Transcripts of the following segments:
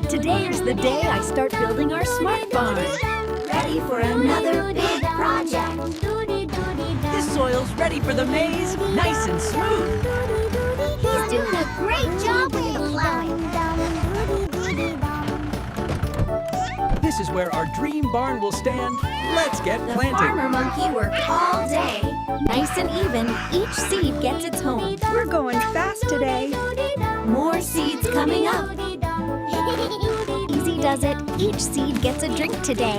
Today's the day I start building our smart barn. Ready for another big project. This soil's ready for the maize, nice and smooth. He's doing a great job with the plowing. This is where our dream barn will stand. Let's get The planted. farmer monkey worked all day. Nice and even, each seed gets its home. We're going fast today. More seeds coming up. Easy does it, each seed gets a drink today.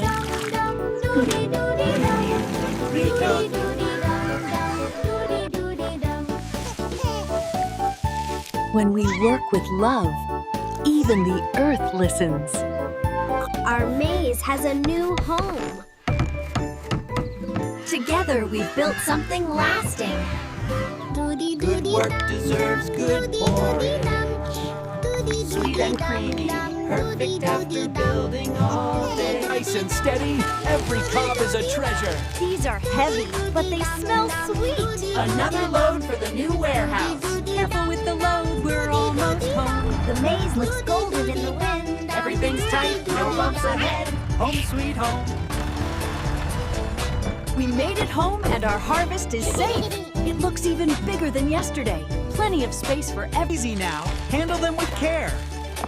When we work with love, even the earth listens. Our maze has a new home. Together we've built something lasting. Good work deserves good pouring. Sweet and creamy, perfect after building all day. Nice and steady, every cob is a treasure. These are heavy, but they smell sweet. Another load for the new warehouse. Careful with the load, we're almost home. The maze looks golden in the wind. Everything's tight, no bumps ahead. Home sweet home. We made it home and our harvest is safe. It looks even bigger than yesterday. Plenty of space for every. Easy now, handle them with care.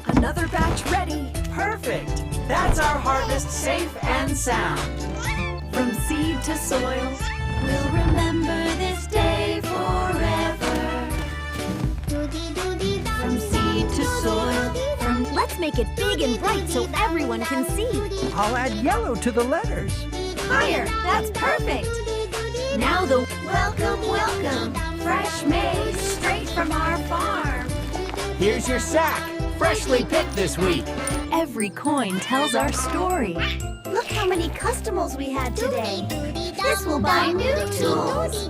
Another batch ready. Perfect. That's our harvest safe and sound. From seed to soil, we'll remember this day forever. From seed to soil, let's make it big and bright so everyone can see. I'll add yellow to the letters. Higher, that's perfect. Now the welcome, welcome. Fresh maize straight from our farm. Here's your sack, freshly picked this week. Every coin tells our story. Look how many customers we had today. This will buy new tools.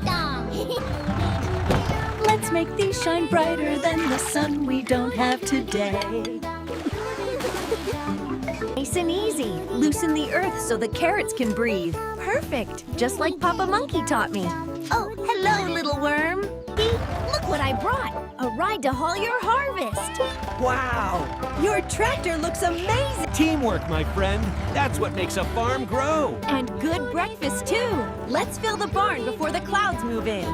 Let's make these shine brighter than the sun we don't have today. Nice and easy. Loosen the earth so the carrots can breathe. Perfect, just like Papa Monkey taught me. Oh, hello, little worm. Look what I brought. A ride to haul your harvest. Wow! Your tractor looks amazing. Teamwork, my friend. That's what makes a farm grow. And good breakfast, too. Let's fill the barn before the clouds move in.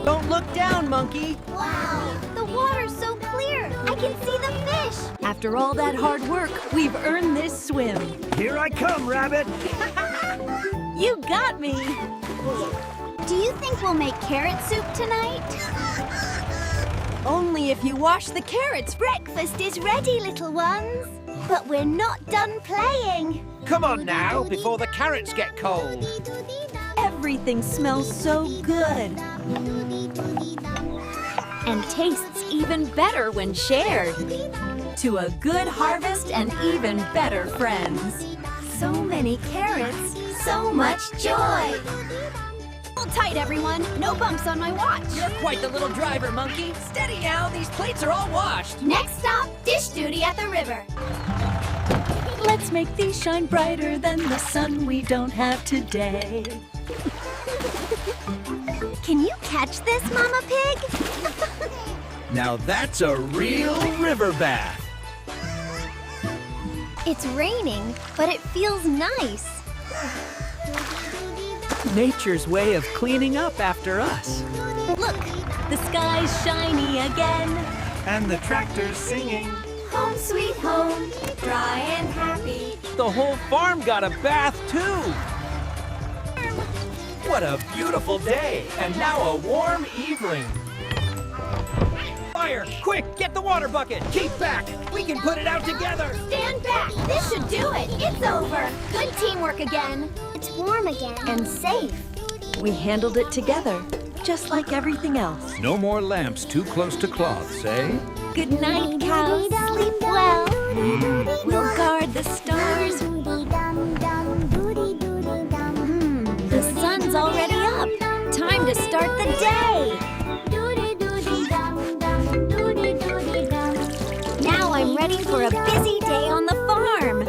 Don't look down, monkey. Wow, the water's so clear. I can see the fish. After all that hard work, we've earned this swim. Here I come, rabbit. You got me. Do you think we'll make carrot soup tonight? Only if you wash the carrots. Breakfast is ready, little ones. But we're not done playing. Come on now, before the carrots get cold. Everything smells so good. And tastes even better when shared. To a good harvest and even better friends. So many carrots, so much joy. Hold tight, everyone. No bumps on my watch. You're quite the little driver, monkey. Steady now, these plates are all washed. Next stop, dish duty at the river. Let's make these shine brighter than the sun we don't have today. Can you catch this, Mama Pig? Now that's a real river bath. It's raining, but it feels nice. Nature's way of cleaning up after us. Look, the sky's shiny again. And the tractor's singing. Home sweet home, dry and happy. The whole farm got a bath, too. What a beautiful day, and now a warm evening. Fire! Quick, get the water bucket! Keep back! We can put it out together! Stand back! This should do it! It's over! Good teamwork again! It's warm again. And safe. We handled it together, just like everything else. No more lamps too close to cloths, eh? Good night, cows. Sleep well. We'll guard the stars. The sun's already up. Time to start the day. Now I'm ready for a busy day on the farm.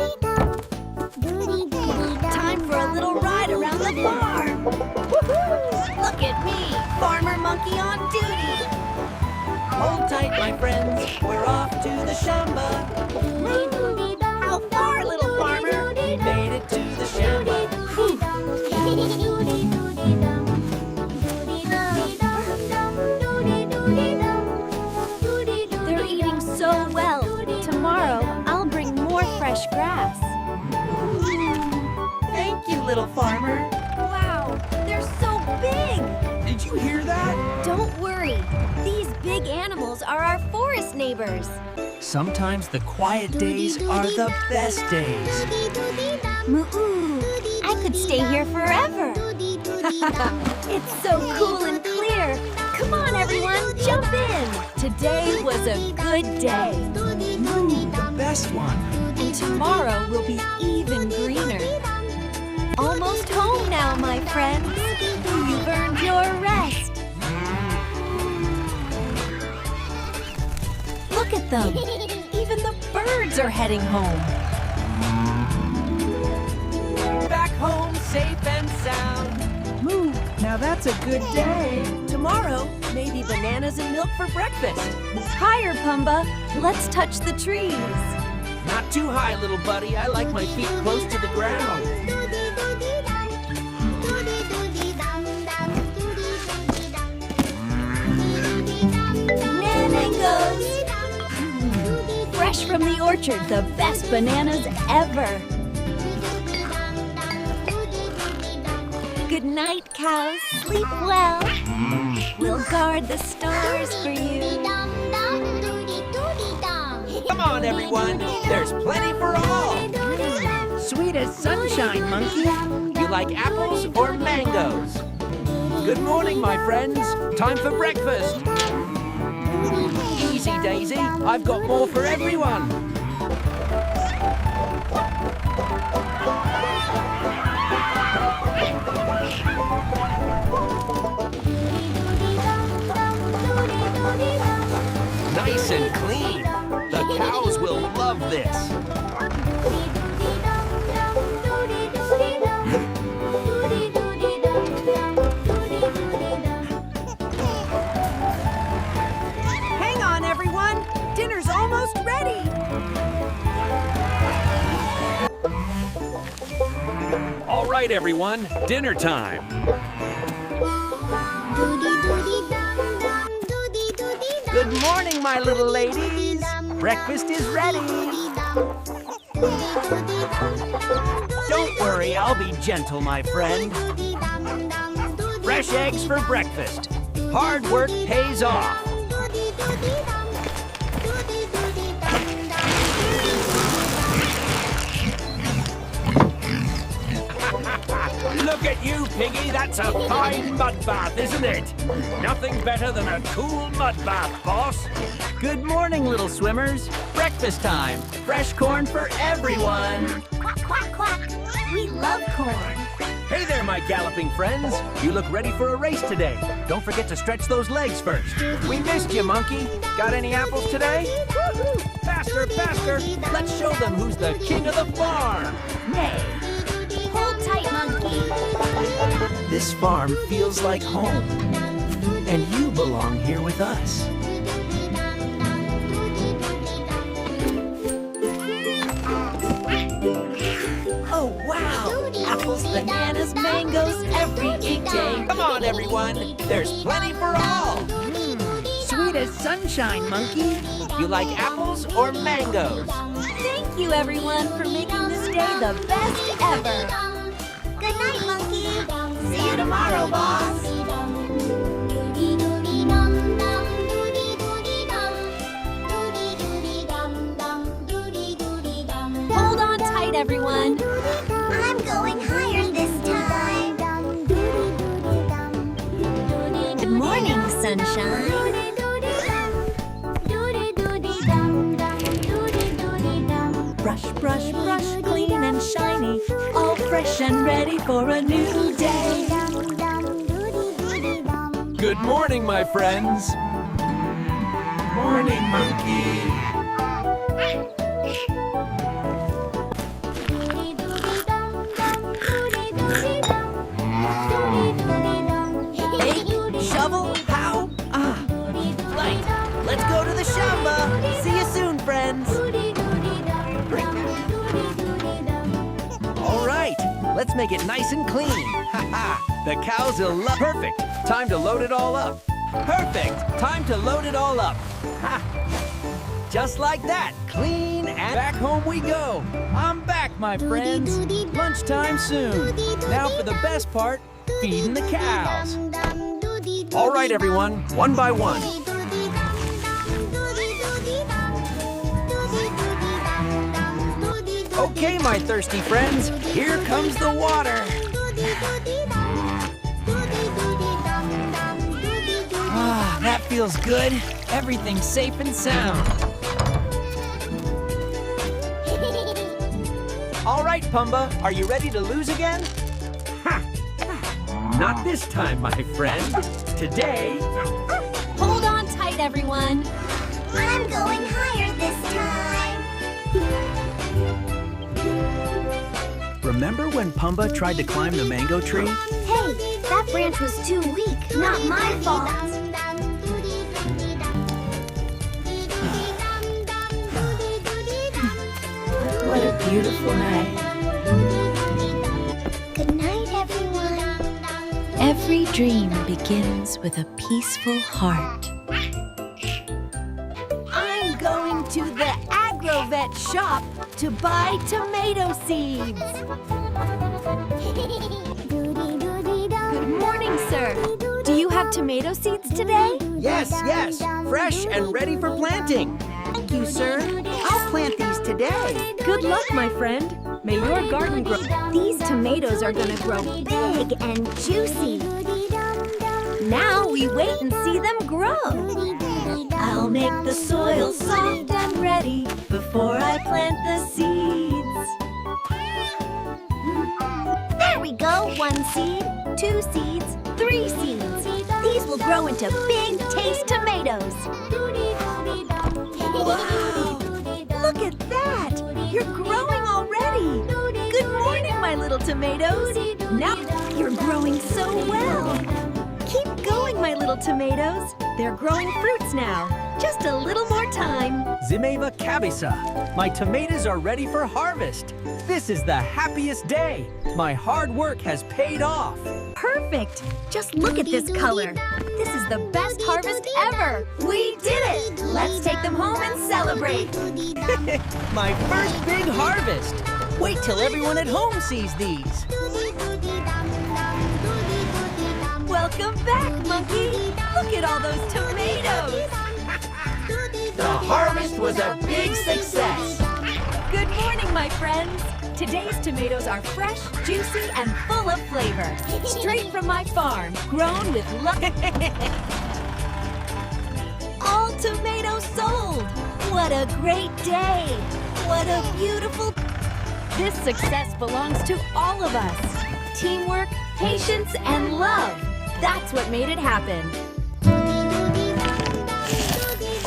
Time for a little ride around the farm. Look at me, farmer monkey on duty. Hold tight, my friends. We're off to the shamba. more fresh grass. Thank you, little farmer. Wow, they're so big! Did you hear that? Don't worry. These big animals are our forest neighbors. Sometimes the quiet days are the best days. Moo! I could stay here forever. It's so cool and clear. Come on, everyone, jump in. Today was a good day. The best one. And tomorrow will be even greener. Almost home now, my friends. You've earned your rest. Look at them. Even the birds are heading home. Back home safe and sound. Moo, now that's a good day. Tomorrow, maybe bananas and milk for breakfast. Higher, Pumba. Let's touch the trees. Not too high, little buddy. I like my feet close to the ground. Mangoes! Fresh from the orchard, the best bananas ever. Good night, cows. Sleep well. We'll guard the stars for you. Come on, everyone. There's plenty for all. Sweet as sunshine, monkey. You like apples or mangoes? Good morning, my friends. Time for breakfast. Easy, Daisy. I've got more for everyone. Nice and clean. The cows will love this. Hang on, everyone. Dinner's almost ready. All right, everyone, dinner time. Good morning, my little ladies. Breakfast is ready. Don't worry, I'll be gentle, my friend. Fresh eggs for breakfast. Hard work pays off. Look at you, Piggy. That's a fine mud bath, isn't it? Nothing better than a cool mud bath, boss. Good morning, little swimmers. Breakfast time. Fresh corn for everyone. Quack, quack, quack. We love corn. Hey there, my galloping friends. You look ready for a race today. Don't forget to stretch those legs first. We missed you, monkey. Got any apples today? Woo-hoo. Faster, faster. Let's show them who's the king of the farm. Nay. Hold tight, monkey. This farm feels like home. And you belong here with us. Oh, wow! Apples, bananas, mangoes, every big day. Come on, everyone. There's plenty for all. Sweet as sunshine, monkey. You like apples or mangoes? Thank you, everyone, for making this day the best ever. Good night, monkey. See you tomorrow, boss. Hold on tight, everyone. I'm going higher this time. Good morning, sunshine. Brush, brush, brush, clean and shiny, all fresh and ready for a new day. Good morning, my friends. Morning, monkey. Hey, shovel, how? Right. Let's go to the shamba. See you soon, friends. All right, let's make it nice and clean. Ha-ha, the cows will love. Perfect, time to load it all up. Perfect, time to load it all up. Ha. Just like that, clean and back home we go. I'm back, my friends. Lunchtime soon. Now for the best part, feeding the cows. All right, everyone, one by one. Okay, my thirsty friends, here comes the water. Ah, that feels good. Everything's safe and sound. All right, Pumba, are you ready to lose again? Not this time, my friend. Today, Hold on tight, everyone. I'm going higher this time. Remember when Pumba tried to climb the mango tree? Hey, that branch was too weak. Not my fault. What a beautiful night. Good night, everyone. Every dream begins with a peaceful heart. I'm going to the agrovet shop to buy tomato seeds. Good morning, sir. Do you have tomato seeds today? Yes, yes, fresh and ready for planting. Thank you, sir. I'll plant these today. Good luck, my friend. May your garden grow. These tomatoes are gonna grow big and juicy. Now we wait and see them grow. I'll make the soil soft and ready before I plant the seeds. There we go. 1 seed, 2 seeds, 3 seeds. These will grow into big taste tomatoes. Wow! Look at that! You're growing already! Good morning, my little tomatoes! Now you're growing so well! Keep going, my little tomatoes! They're growing fruits now! Just a little more time! Zimeva Cabeza, my tomatoes are ready for harvest. This is the happiest day. My hard work has paid off. Perfect! Just look at this color! This is the best harvest ever! We did it! Let's take them home and celebrate! My first big harvest. Wait till everyone at home sees these. Welcome back, monkey! Look at all those tomatoes! The harvest was a big success. Good morning, my friends! Today's tomatoes are fresh, juicy, and full of flavor. Straight from my farm, grown with love. All tomatoes sold! What a great day! What a beautiful... This success belongs to all of us. Teamwork, patience, and love. That's what made it happen.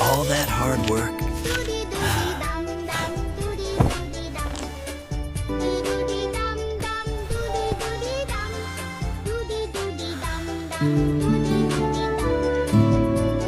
All that hard work.